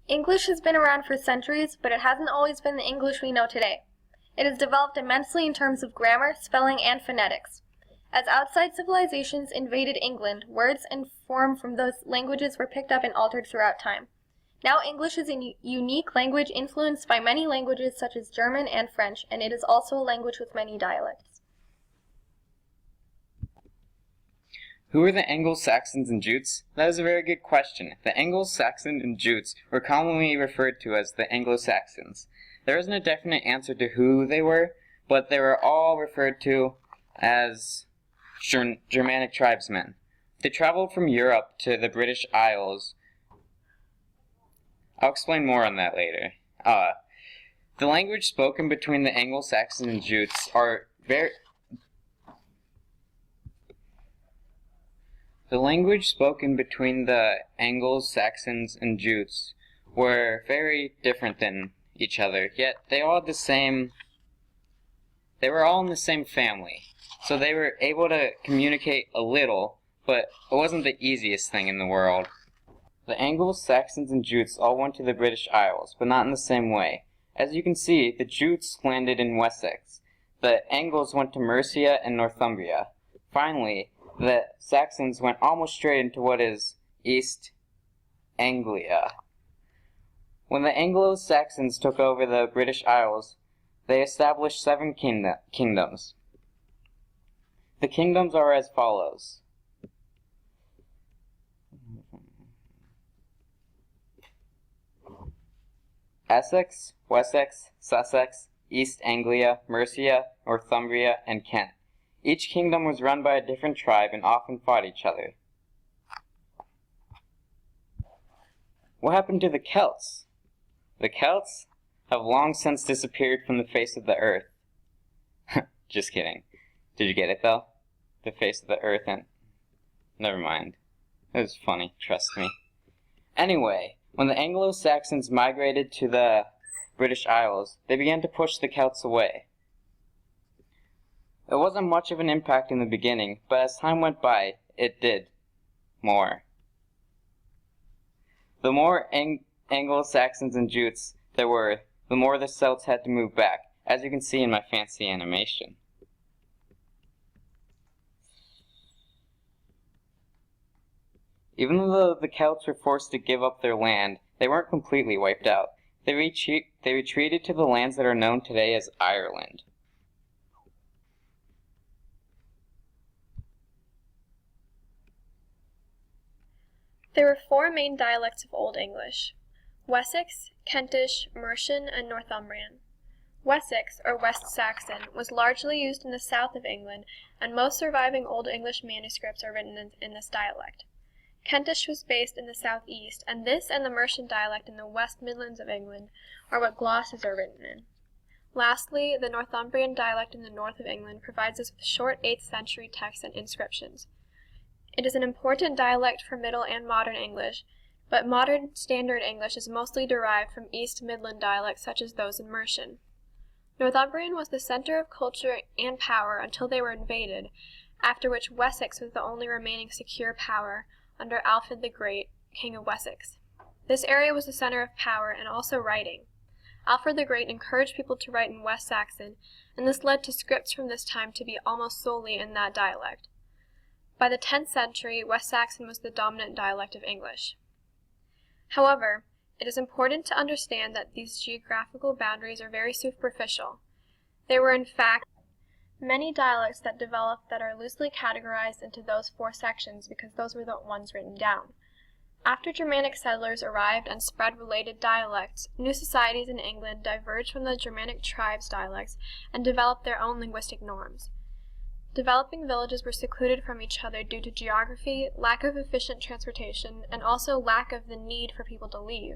English has been around for centuries, but it hasn't always been the English we know today. It has developed immensely in terms of grammar, spelling, and phonetics. As outside civilizations invaded England, words and form from those languages were picked up and altered throughout time. Now English is a unique language influenced by many languages such as German and French, and it is also a language with many dialects. Who are the Anglo-Saxons and Jutes? That is a very good question. The Anglo-Saxons and Jutes were commonly referred to as the Anglo-Saxons. There isn't a definite answer to who they were, but they were all referred to as Germanic tribesmen. They traveled from Europe to the British Isles. I'll explain more on that later. The language spoken between the Anglo-Saxons and Jutes are very... The language spoken between the Anglo-Saxons and Jutes were very different than each other, yet they were all in the same family. So they were able to communicate a little, but it wasn't the easiest thing in the world. The Anglo-Saxons and Jutes all went to the British Isles, but not in the same way. As you can see, the Jutes landed in Wessex. The Angles went to Mercia and Northumbria. Finally, the Saxons went almost straight into what is East Anglia. When the Anglo-Saxons took over the British Isles, they established 7 kingdoms. The kingdoms are as follows. Essex, Wessex, Sussex, East Anglia, Mercia, Northumbria, and Kent. Each kingdom was run by a different tribe and often fought each other. What happened to the Celts? The Celts have long since disappeared from the face of the earth. Just kidding. Did you get it though? The face of the earth and... Never mind. It was funny, trust me. Anyway, when the Anglo-Saxons migrated to the British Isles, they began to push the Celts away. It wasn't much of an impact in the beginning, but as time went by, it did more. The more Anglo-Saxons and Jutes there were, the more the Celts had to move back, as you can see in my fancy animation. Even though the Celts were forced to give up their land, they weren't completely wiped out. They retreated to the lands that are known today as Ireland. There were 4 main dialects of Old English: Wessex, Kentish, Mercian, and Northumbrian. Wessex, or West Saxon, was largely used in the south of England, and most surviving Old English manuscripts are written in this dialect. Kentish was based in the southeast, and this and the Mercian dialect in the West Midlands of England are what glosses are written in. Lastly, the Northumbrian dialect in the north of England provides us with short 8th century texts and inscriptions. It is an important dialect for Middle and Modern English, but Modern Standard English is mostly derived from East Midland dialects such as those in Mercian. Northumbrian was the center of culture and power until they were invaded, after which Wessex was the only remaining secure power under Alfred the Great, King of Wessex. This area was the center of power and also writing. Alfred the Great encouraged people to write in West Saxon, and this led to scripts from this time to be almost solely in that dialect. By the 10th century, West Saxon was the dominant dialect of English. However, it is important to understand that these geographical boundaries are very superficial. There were in fact many dialects that developed that are loosely categorized into those 4 sections because those were the ones written down. After Germanic settlers arrived and spread related dialects, new societies in England diverged from the Germanic tribes' dialects and developed their own linguistic norms. Developing villages were secluded from each other due to geography, lack of efficient transportation, and also lack of the need for people to leave.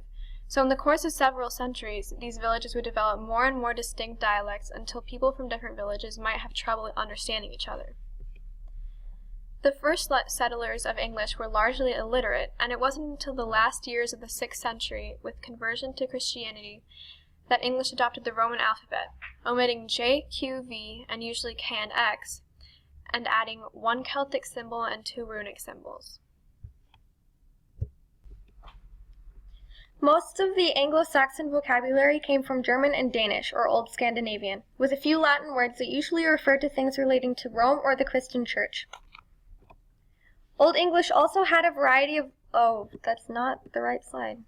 So in the course of several centuries, these villages would develop more and more distinct dialects until people from different villages might have trouble understanding each other. The first settlers of English were largely illiterate, and it wasn't until the last years of the 6th century, with conversion to Christianity, that English adopted the Roman alphabet, omitting J, Q, V, and usually K and X, and adding 1 Celtic symbol and 2 runic symbols. Most of the Anglo-Saxon vocabulary came from German and Danish, or Old Scandinavian, with a few Latin words that usually refer to things relating to Rome or the Christian Church. Old English also had a variety of... Oh, that's not the right slide.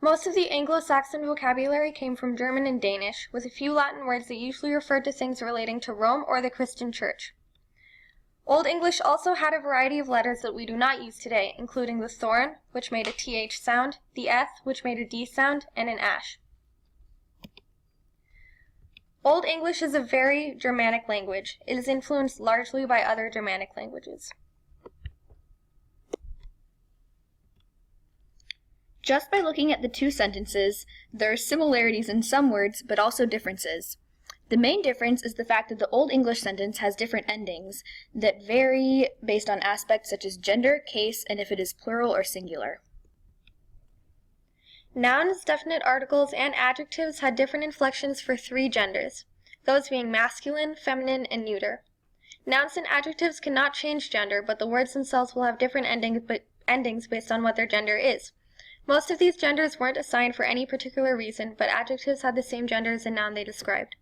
Most of the Anglo-Saxon vocabulary came from German and Danish, with a few Latin words that usually referred to things relating to Rome or the Christian Church. Old English also had a variety of letters that we do not use today, including the thorn, which made a th sound, the th, which made a d sound, and an ash. Old English is a very Germanic language. It is influenced largely by other Germanic languages. Just by looking at the two sentences, there are similarities in some words, but also differences. The main difference is the fact that the Old English sentence has different endings that vary based on aspects such as gender, case, and if it is plural or singular. Nouns, definite articles, and adjectives had different inflections for 3 genders, those being masculine, feminine, and neuter. Nouns and adjectives cannot change gender, but the words themselves will have different endings based on what their gender is. Most of these genders weren't assigned for any particular reason, but adjectives had the same gender as the noun they described.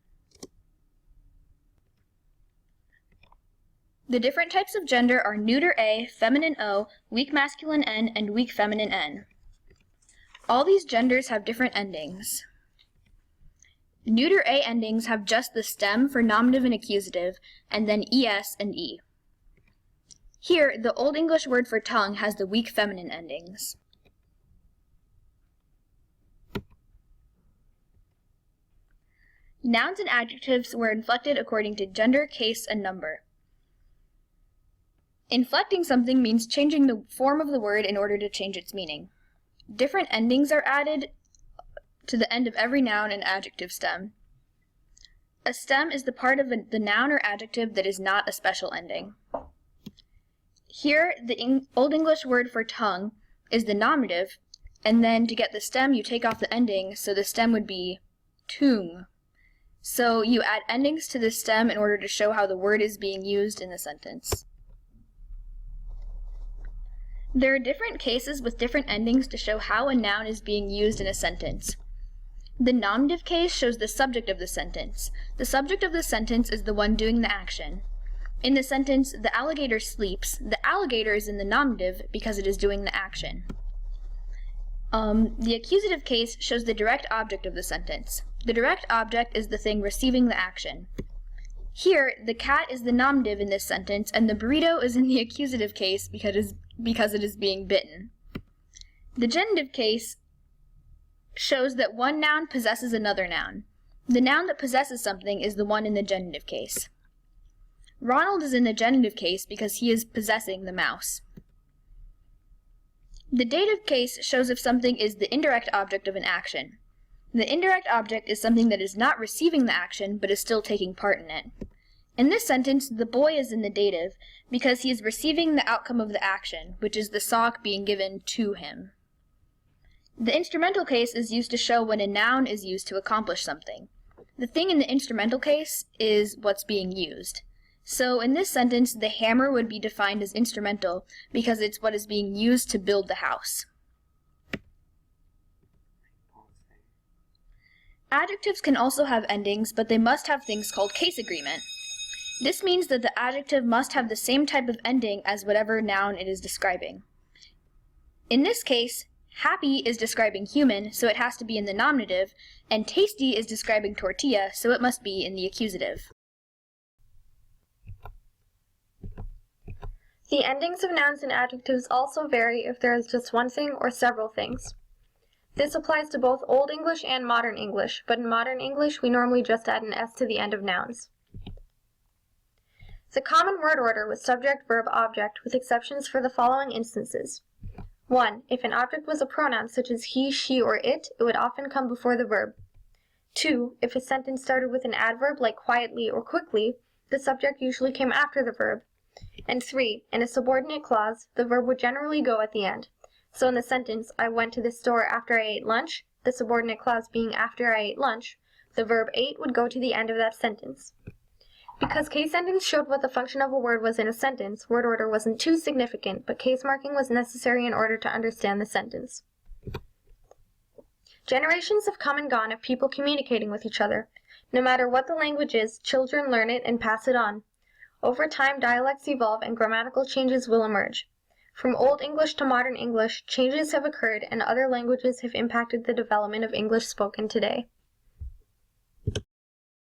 The different types of gender are neuter A, feminine O, weak masculine N, and weak feminine N. All these genders have different endings. Neuter A endings have just the stem for nominative and accusative, and then ES and E. Here, the Old English word for tongue has the weak feminine endings. Nouns and adjectives were inflected according to gender, case, and number. Inflecting something means changing the form of the word in order to change its meaning. Different endings are added to the end of every noun and adjective stem. A stem is the part of the noun or adjective that is not a special ending. Here, the Old English word for tongue is the nominative, and then to get the stem, you take off the ending, so the stem would be tung. So you add endings to the stem in order to show how the word is being used in the sentence. There are different cases with different endings to show how a noun is being used in a sentence. The nominative case shows the subject of the sentence. The subject of the sentence is the one doing the action. In the sentence, the alligator sleeps, the alligator is in the nominative because it is doing the action. The accusative case shows the direct object of the sentence. The direct object is the thing receiving the action. Here, the cat is the nominative in this sentence, and the burrito is in the accusative case because it is being bitten. The genitive case shows that one noun possesses another noun. The noun that possesses something is the one in the genitive case. Ronald is in the genitive case because he is possessing the mouse. The dative case shows if something is the indirect object of an action. The indirect object is something that is not receiving the action, but is still taking part in it. In this sentence, the boy is in the dative because he is receiving the outcome of the action, which is the sock being given to him. The instrumental case is used to show when a noun is used to accomplish something. The thing in the instrumental case is what's being used. So in this sentence, the hammer would be defined as instrumental because it's what is being used to build the house. Adjectives can also have endings, but they must have things called case agreement. This means that the adjective must have the same type of ending as whatever noun it is describing. In this case, happy is describing human, so it has to be in the nominative, and tasty is describing tortilla, so it must be in the accusative. The endings of nouns and adjectives also vary if there is just one thing or several things. This applies to both Old English and Modern English, but in Modern English we normally just add an S to the end of nouns. The common word order was subject, verb, object, with exceptions for the following instances. 1. If an object was a pronoun such as he, she, or it would often come before the verb. 2. If a sentence started with an adverb like quietly or quickly, the subject usually came after the verb. And 3. In a subordinate clause, the verb would generally go at the end. So in the sentence, I went to the store after I ate lunch, the subordinate clause being after I ate lunch, the verb ate would go to the end of that sentence. Because case sentence showed what the function of a word was in a sentence, word order wasn't too significant, but case marking was necessary in order to understand the sentence. Generations have come and gone of people communicating with each other. No matter what the language is, children learn it and pass it on. Over time, dialects evolve and grammatical changes will emerge. From Old English to modern English, changes have occurred and other languages have impacted the development of English spoken today.